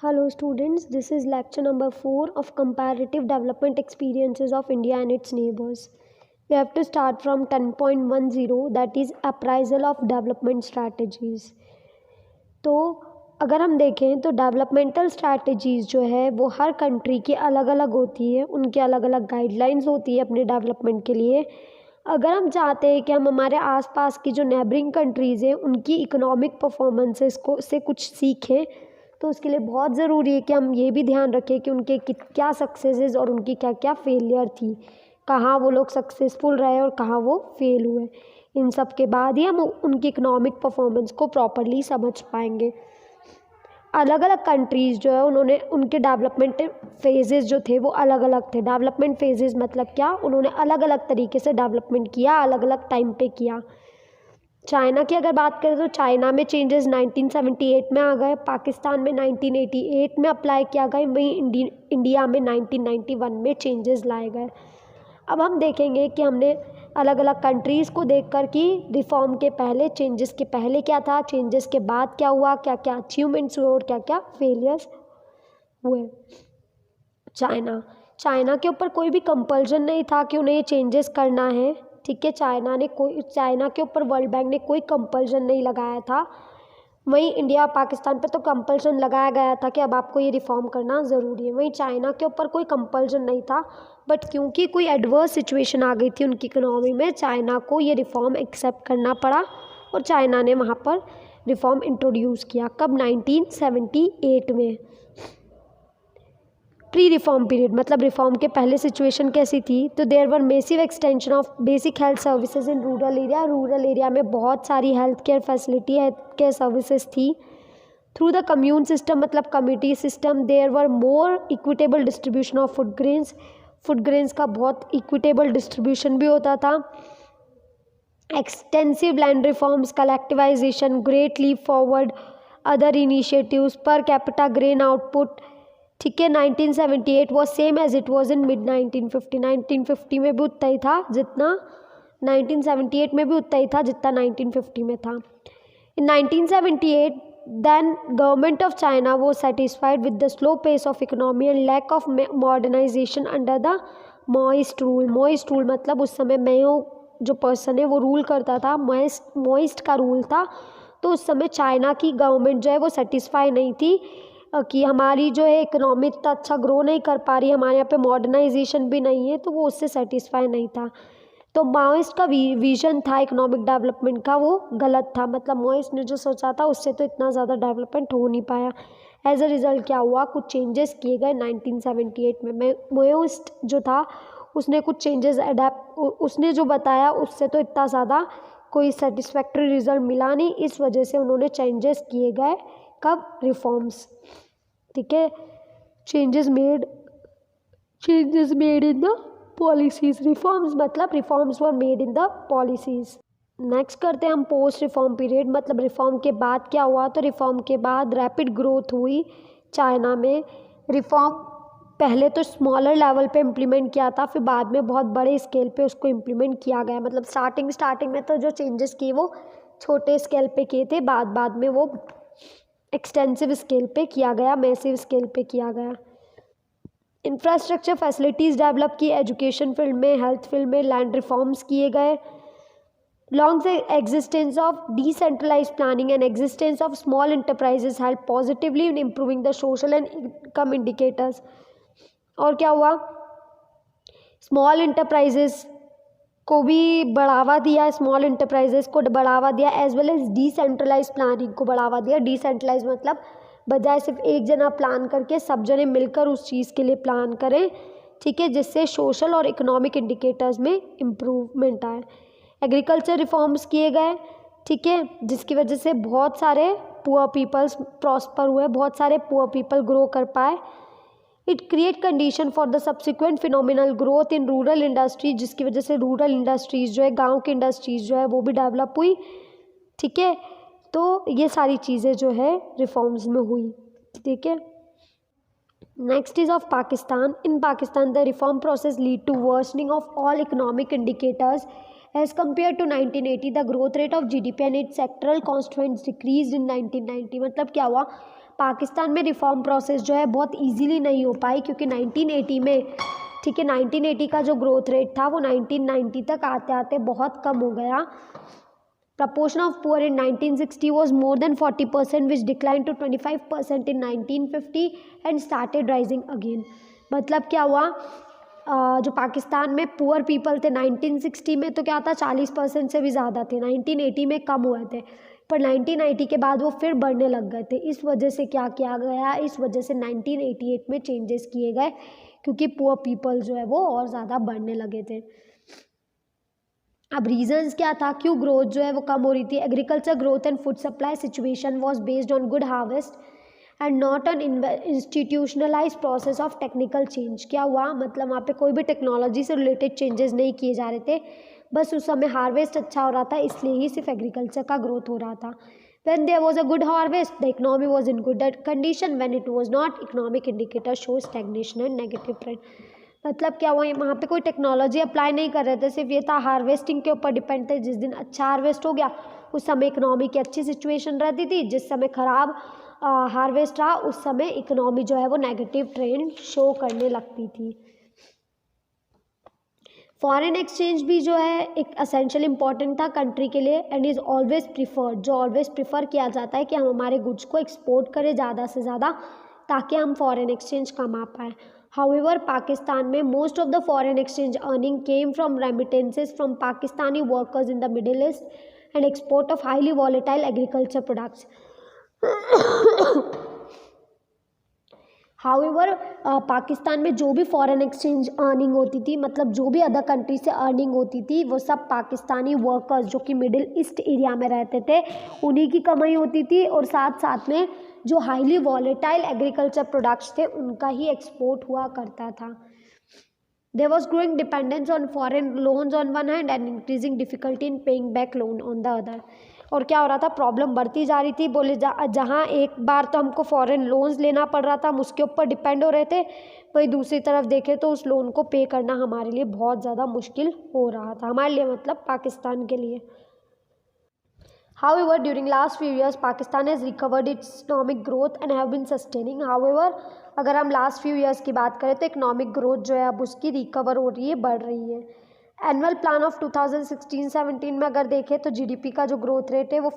Hello students, this is lecture number 4 of comparative development experiences of India and its neighbors. We have to start from 10.10 that is appraisal of development strategies. तो अगर हम देखें तो developmental strategies जो है वो हर country की अलग अलग होती है, उनके अलग अलग गाइडलाइंस होती है अपने डेवलपमेंट के लिए। अगर हम चाहते हैं कि हम हमारे आसपास की जो नेबरिंग कंट्रीज़ हैं उनकी इकोनॉमिक परफॉर्मेंसेस को से कुछ सीखें, तो उसके लिए बहुत ज़रूरी है कि हम ये भी ध्यान रखें कि उनके क्या सक्सेसेस और उनकी क्या क्या फेलियर थी, कहाँ वो लोग सक्सेसफुल रहे और कहाँ वो फेल हुए। इन सब के बाद ही हम उनकी इकोनॉमिक परफॉर्मेंस को प्रॉपरली समझ पाएंगे। अलग अलग कंट्रीज़ जो है उन्होंने उनके डेवलपमेंट फेजेस जो थे वो अलग अलग थे। डेवलपमेंट फेजेस मतलब क्या, उन्होंने अलग अलग तरीके से डेवलपमेंट किया, अलग अलग टाइम पे किया। चाइना की अगर बात करें तो चाइना में चेंजेस 1978 में आ गए, पाकिस्तान में 1988 में अप्लाई किया गया, वहीं इंडिया में 1991 में चेंजेस लाए गए। अब हम देखेंगे कि हमने अलग अलग कंट्रीज़ को देखकर कि रिफॉर्म के पहले, चेंजेस के पहले क्या था, चेंजेस के बाद क्या हुआ, क्या क्या अचीवमेंट्स हुए और क्या क्या फेलियर्स हुए। चाइना के ऊपर कोई भी कंपल्सन नहीं था कि उन्हें ये चेंजेस करना है, ठीक है। चाइना के ऊपर वर्ल्ड बैंक ने कोई कंपल्सन नहीं लगाया था। वहीं इंडिया और पाकिस्तान पे तो कंपल्सन लगाया गया था कि अब आपको ये रिफॉर्म करना ज़रूरी है। वहीं चाइना के ऊपर कोई कंपल्सन नहीं था, बट क्योंकि कोई एडवर्स सिचुएशन आ गई थी उनकी इकोनॉमी में, चाइना को ये रिफॉर्म एक्सेप्ट करना पड़ा और चाइना ने वहाँ पर रिफॉर्म इंट्रोड्यूस किया। कब? 1978 में। प्री रिफॉर्म पीरियड मतलब रिफॉर्म के पहले सिचुएशन कैसी थी, तो there were massive extension of basic health services in rural area. Rural area में बहुत सारी health care facility, health care services थी। थ्रू द कम्यून सिस्टम मतलब community system, there were more equitable distribution of food grains. Food grains का बहुत equitable distribution भी होता था। Extensive land reforms, collectivization, great leap forward, other initiatives, per capita grain output, ठीक है। 1978 was same as it was in mid 1950। 1950 में भी उतना ही था जितना 1978 में भी उतना ही था जितना 1950 में था। इन 1978 then government of China was satisfied with the slow pace of economy and lack of modernization under the Maoist rule। Maoist rule मतलब उस समय मेयो जो पर्सन है वो रूल करता था, मोइस्ट का रूल था। तो उस समय चाइना की गवर्नमेंट जो है वो सेटिस्फाई नहीं थी कि हमारी जो है इकोनॉमी इतना अच्छा ग्रो नहीं कर पा रही, हमारे यहाँ पे मॉडर्नाइजेशन भी नहीं है, तो वो उससे सेटिस्फाई नहीं था। तो माओइस्ट का विजन था इकोनॉमिक डेवलपमेंट का, वो गलत था। मतलब माओइस्ट ने जो सोचा था उससे तो इतना ज़्यादा डेवलपमेंट हो नहीं पाया। एज अ रिज़ल्ट क्या हुआ, कुछ चेंजेस किए गए 1978 में। माओइस्ट जो था उसने कुछ चेंजेस उसने जो बताया उससे तो इतना ज़्यादा कोई सेटिस्फैक्ट्री रिजल्ट मिला नहीं, इस वजह से उन्होंने चेंजेस किए गए। कब? रिफॉर्म्स, ठीक है। Changes made in the policies. Reforms मतलब reforms were made in the policies. Next करते हैं हम पोस्ट रिफॉर्म पीरियड, मतलब रिफॉर्म के बाद क्या हुआ। तो रिफॉर्म के बाद रैपिड ग्रोथ हुई चाइना में। रिफॉर्म पहले तो स्मॉलर लेवल पे इम्प्लीमेंट किया था, फिर बाद में बहुत बड़े स्केल पे उसको इम्प्लीमेंट किया गया। मतलब स्टार्टिंग में तो जो चेंजेस किए वो छोटे स्केल पे किए थे, बाद में वो एक्सटेंसिव स्केल पे किया गया, मैसिव स्केल पे किया गया। इंफ्रास्ट्रक्चर फैसिलिटीज़ डेवलप की, एजुकेशन फील्ड में, हेल्थ फील्ड में लैंड रिफॉर्म्स किए गए। लॉन्ग से existence of decentralise planning and existence of small enterprises help positively in improving the social and income indicators. और क्या हुआ, स्मॉल इंटरप्राइजेस को भी बढ़ावा दिया, स्मॉल इंटरप्राइजेस को बढ़ावा दिया, as well as decentralise planning को बढ़ावा दिया। डिसेंट्रलाइज मतलब बजाय सिर्फ एक जना प्लान करके सब जने मिलकर उस चीज़ के लिए प्लान करें, ठीक है, जिससे सोशल और इकोनॉमिक इंडिकेटर्स में इम्प्रूवमेंट आए। एग्रीकल्चर रिफॉर्म्स किए गए, ठीक है, जिसकी वजह से बहुत सारे पुअर पीपल्स प्रॉस्पर हुए, बहुत सारे पुअर पीपल ग्रो कर पाए। It create condition for the subsequent phenomenal growth in rural industry, जिसकी वजह से रूरल इंडस्ट्रीज़ जो है, गांव की इंडस्ट्रीज़ जो है वो भी डेवलप हुई, ठीक है। तो ये सारी चीज़ें जो है रिफॉर्म्स में हुई, ठीक है। Next is of Pakistan. In Pakistan the reform process lead to worsening of all economic indicators as compare to 1980। The growth rate of GDP and its sectoral constituents decrease in 1990। मतलब क्या हुआ, पाकिस्तान में रिफॉर्म प्रोसेस जो है बहुत इजीली नहीं हो पाई, क्योंकि 1980 में, ठीक है, 1980 का जो ग्रोथ रेट था वो 1990 तक आते आते बहुत कम हो गया। Proportion of poor in 1960 was more than 40%, which declined to 25% in 1950 and started rising again. मतलब क्या हुआ, जो पाकिस्तान में पुअर पीपल थे 1960 में तो क्या था, 40% से भी ज़्यादा थे, 1980 में कम हुए थे, पर 1990 के बाद वो फिर बढ़ने लग गए थे। इस वजह से क्या किया गया, इस वजह से 1988 में चेंजेस किए गए, क्योंकि पुअर पीपल जो है वो और ज़्यादा बढ़ने लगे थे। अब रीजंस क्या था, क्यों ग्रोथ जो है वो कम हो रही थी? Agriculture growth and food supply situation was based on good harvest and not on institutionalise process of technical change. क्या हुआ, मतलब वहाँ पे कोई भी टेक्नोलॉजी से रिलेटेड चेंजेस नहीं किए जा रहे थे, बस उस समय हार्वेस्ट अच्छा हो रहा था, इसलिए ही सिर्फ एग्रीकल्चर का ग्रोथ हो रहा था। When there was a good harvest, the economy was in good condition. When it was not, economic indicators show stagnation and negative trend. मतलब क्या हुआ, वहाँ पे कोई टेक्नोलॉजी अप्लाई नहीं कर रहे थे, सिर्फ ये था हार्वेस्टिंग के ऊपर डिपेंड थे। जिस दिन अच्छा हार्वेस्ट हो गया उस समय इकोनॉमी की अच्छी सिचुएशन रहती थी, जिस समय ख़राब हार्वेस्ट रहा उस समय इकोनॉमी जो है वो नेगेटिव ट्रेंड शो करने लगती थी। फॉरेन एक्सचेंज भी जो है एक असेंशियल इंपॉर्टेंट था कंट्री के लिए एंड इज़ ऑलवेज प्रिफर्ड, जो ऑलवेज प्रिफर किया जाता है कि हम हमारे गुड्स को एक्सपोर्ट करें ज़्यादा से ज़्यादा, ताकि हम फॉरेन एक्सचेंज कमा पाएँ। However, पाकिस्तान में most of the foreign exchange earning came from remittances from Pakistani workers in the middle east and export of highly volatile agriculture products. However Pakistan में जो भी फॉरेन एक्सचेंज अर्निंग होती थी, मतलब जो भी अदर कंट्री से अर्निंग होती थी, वो सब पाकिस्तानी वर्कर्स जो कि मिडिल ईस्ट एरिया में रहते थे उन्हीं की कमाई होती थी, और साथ साथ में जो हाईली वॉलेटाइल एग्रीकल्चर प्रोडक्ट्स थे उनका ही एक्सपोर्ट हुआ करता था। There was growing dependence on foreign loans on one hand and increasing difficulty in paying back loan on the other. और क्या हो रहा था, प्रॉब्लम बढ़ती जा रही थी। बोले जहाँ एक बार तो हमको फॉरेन लोन्स लेना पड़ रहा था, हम उसके ऊपर डिपेंड हो रहे थे, वहीं दूसरी तरफ देखें तो उस लोन को पे करना हमारे लिए बहुत ज़्यादा मुश्किल हो रहा था, हमारे लिए मतलब पाकिस्तान के लिए। However, during last few years, Pakistan has recovered its economic growth and have been sustaining. However, अगर हम last few years की बात करें तो economic growth जो है अब उसकी रिकवर हो रही है, बढ़ रही है। एनुअल प्लान ऑफ 2016-17 में अगर देखें तो जीडीपी का जो ग्रोथ रेट है वो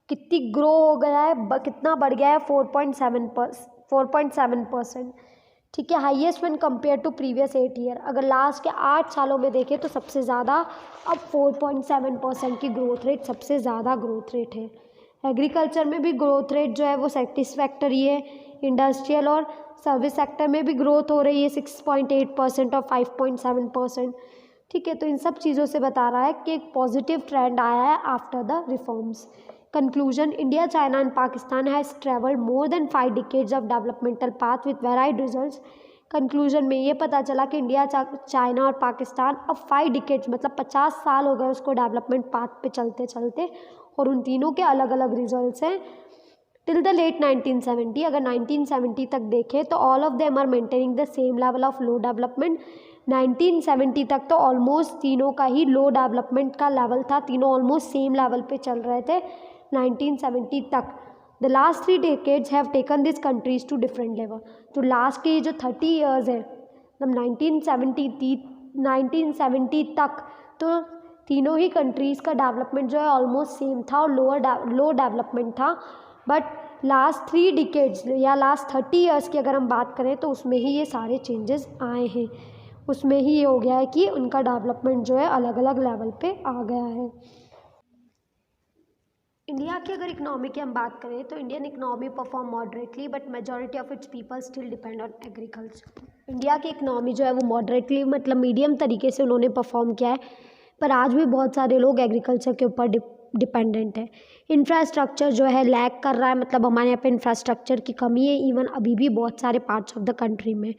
कितनी ग्रो हो गया है, कितना बढ़ गया है, 4.7%, ठीक है, highest when compare to previous 8 year. अगर लास्ट के 8 सालों में देखें तो सबसे ज़्यादा अब 4.7% की ग्रोथ रेट सबसे ज़्यादा ग्रोथ रेट है। एग्रीकल्चर में भी ग्रोथ रेट जो है वो सेटिस्फैक्टरी है। इंडस्ट्रियल और सर्विस सेक्टर में भी ग्रोथ हो रही है 6.8% और 5.7%, ठीक है। तो इन सब चीज़ों से बता रहा है कि एक पॉजिटिव ट्रेंड आया है after the reforms. Conclusion, India, China and Pakistan has traveled more than 5 decades of developmental path with varied results. Conclusion में ये पता चला कि इंडिया, चाइना और पाकिस्तान अब 5 डिकेड्स मतलब 50 साल हो गए उसको डेवलपमेंट पाथ पे चलते चलते, और उन तीनों के अलग अलग रिजल्ट्स हैं। टिल द लेट 1970, अगर 1970 तक देखें तो all of them are maintaining the same level of low development. 1970 तक तो ऑलमोस्ट तीनों का ही लो डेवलपमेंट का लेवल था, तीनों ऑलमोस्ट सेम लेवल पे चल रहे थे 1970 तक। The last 3 decades have taken this countries to different level. तो लास्ट के जो 30 ईयर्स है, मतलब 1970 तक तो तीनों ही कंट्रीज़ का डेवलपमेंट जो है ऑलमोस्ट सेम था और लो डेवलपमेंट था। बट लास्ट 3 decades या लास्ट 30 ईयर्स की अगर हम बात करें तो उसमें ही ये सारे चेंजेस आए हैं, उसमें ही ये हो गया है कि उनका डेवलपमेंट जो है अलग अलग लेवल पे आ गया है। इंडिया की अगर इकनॉमी की हम बात करें तो Indian economy perform moderately but majority of its people still depend on agriculture. India की इकनॉमी जो है वो मॉडरेटली मतलब मीडियम तरीके से उन्होंने परफॉर्म किया है, पर आज भी बहुत सारे लोग एग्रीकल्चर के ऊपर डिपेंडेंट है। इंफ्रास्ट्रक्चर जो है लैग कर रहा है, मतलब हमारे यहाँ पे इंफ्रास्ट्रक्चर की कमी है इवन अभी भी बहुत सारे पार्ट्स ऑफ द कंट्री में।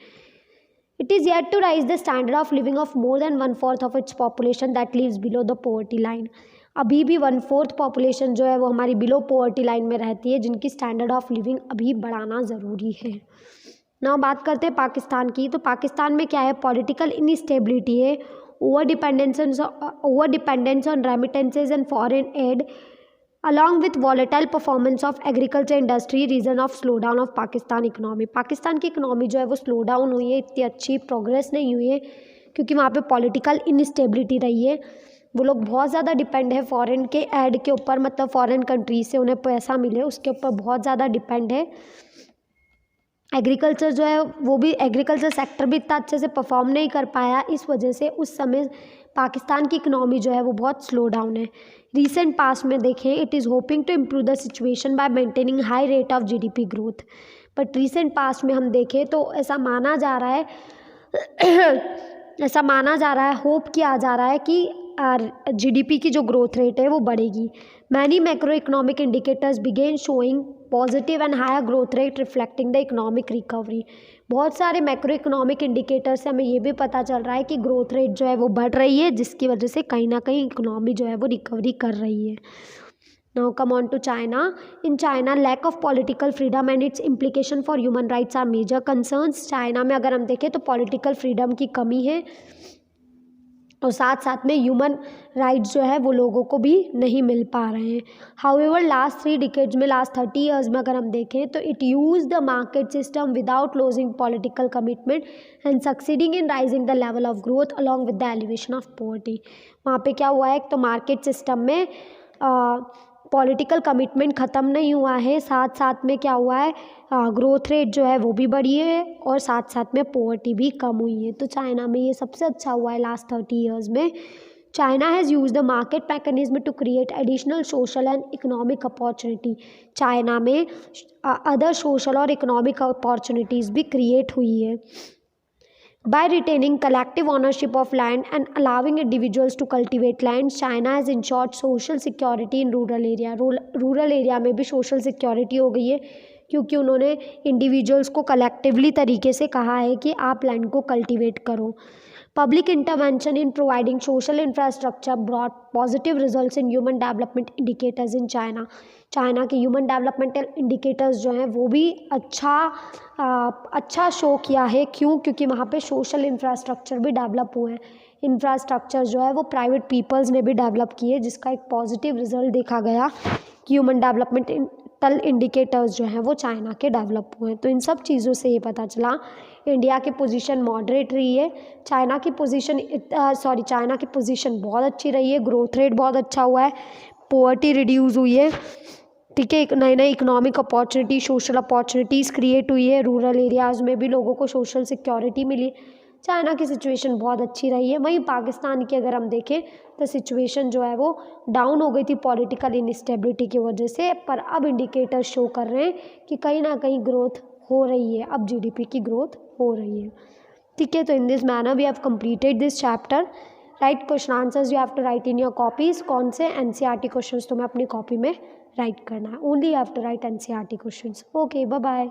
It is yet to rise the standard of living of more than 1/4 of its population that lives below the poverty line. अभी भी 1/4 पॉपुलेशन जो है वो हमारी बिलो पॉवर्टी लाइन में रहती है, जिनकी स्टैंडर्ड ऑफ लिविंग अभी बढ़ाना ज़रूरी है। ना बात करते हैं पाकिस्तान की, तो पाकिस्तान में क्या है, पॉलिटिकल इनस्टेबिलिटी है, over dependence on remittances and foreign aid, along with volatile performance of agriculture industry reason of slow down of Pakistan economy. Pakistan की इकनॉमी जो है वो स्लो डाउन हुई है, इतनी अच्छी प्रोग्रेस नहीं हुई है क्योंकि वहाँ पे पॉलिटिकल इनस्टेबिलिटी रही है। वो लोग बहुत ज़्यादा डिपेंड है फॉरेन के ऐड के ऊपर, मतलब फॉरेन कंट्री से उन्हें पैसा मिले उसके ऊपर बहुत ज़्यादा डिपेंड है। एग्रीकल्चर जो है वो भी, एग्रीकल्चर सेक्टर भी इतना अच्छे से परफॉर्म नहीं कर पाया, इस वजह से उस समय पाकिस्तान की इकनॉमी जो है वो बहुत स्लो डाउन है। रीसेंट पास्ट में देखें, it is hoping to improve the situation by maintaining high rate of GDP growth. But recent past में हम देखें तो ऐसा माना जा रहा है होप किया जा रहा है कि जीडीपी की जो ग्रोथ रेट है वो बढ़ेगी। Many macro economic indicators begin showing positive and higher growth rate reflecting the economic recovery. बहुत सारे मैक्रो इकोनॉमिक इंडिकेटर से हमें ये भी पता चल रहा है कि ग्रोथ रेट जो है वो बढ़ रही है, जिसकी वजह से कहीं ना कहीं इकोनॉमी जो है वो रिकवरी कर रही है। Now come on to China. In China lack of political freedom and its implication for human rights are major concerns. China में अगर हम देखें तो पॉलिटिकल फ्रीडम की कमी है और साथ साथ में ह्यूमन राइट्स जो है वो लोगों को भी नहीं मिल पा रहे हैं। हाउएवर लास्ट 3 डिकेड्स में, लास्ट 30 ईयर्स में अगर हम देखें तो it use the market system without losing political commitment and succeeding in rising the level of growth along with the elevation of poverty. वहाँ पे क्या हुआ है, एक तो मार्केट सिस्टम में पॉलिटिकल कमिटमेंट ख़त्म नहीं हुआ है, साथ साथ में क्या हुआ है, ग्रोथ रेट जो है वो भी बढ़ी है और साथ साथ में पॉवर्टी भी कम हुई है। तो चाइना में ये सबसे अच्छा हुआ है लास्ट 30 ईयर्स में। China has use the market mechanism to create additional social and economic opportunity. China में अदर सोशल और इकोनॉमिक अपॉर्चुनिटीज़ भी क्रिएट हुई है। By retaining collective ownership of land and allowing individuals to cultivate land, China has ensured social security in rural area. Rural area में भी social security हो गई है क्योंकि उन्होंने इंडिविजुअल्स को कलेक्टिवली तरीके से कहा है कि आप लैंड को कल्टीवेट करो। Public intervention in providing social infrastructure brought positive results in human development indicators in China. China के ह्यूमन डेवलपमेंटल इंडिकेटर्स जो हैं वो भी अच्छा शो किया है। क्योंकि वहाँ पे सोशल इंफ्रास्ट्रक्चर भी डेवलप हुए हैं। इंफ्रास्ट्रक्चर जो है वो प्राइवेट पीपल्स ने भी डेवलप किए, जिसका एक पॉजिटिव रिजल्ट देखा गया कि ह्यूमन डेवलपमेंटल इंडिकेटर्स जो हैं वो चाइना के डेवलप हुए हैं। तो इन सब चीज़ों से ये पता चला इंडिया की पोजीशन मॉडरेट रही है, चाइना की पोजीशन बहुत अच्छी रही है, ग्रोथ रेट बहुत अच्छा हुआ है, पॉवर्टी रिड्यूस हुई है, ठीक है, नई नई economic opportunity, social opportunities create हुई है, रूरल एरियाज़ में भी लोगों को सोशल सिक्योरिटी मिली। चाइना की सिचुएशन बहुत अच्छी रही है। वहीं पाकिस्तान की अगर हम देखें तो सिचुएशन जो है वो डाउन हो गई थी पॉलिटिकल इनस्टेबिलिटी की वजह से, पर अब इंडिकेटर शो कर रहे हैं कि कहीं ना कहीं ग्रोथ हो रही है, अब जीडीपी की ग्रोथ हो रही है, ठीक है। तो in this manner we have completed this chapter. Write question answers you have to write in your copies. कौन से एनसीईआरटी क्वेश्चंस तुम्हें अपनी कॉपी में राइट करना है, only you have to write NCERT questions. Okay, bye bye.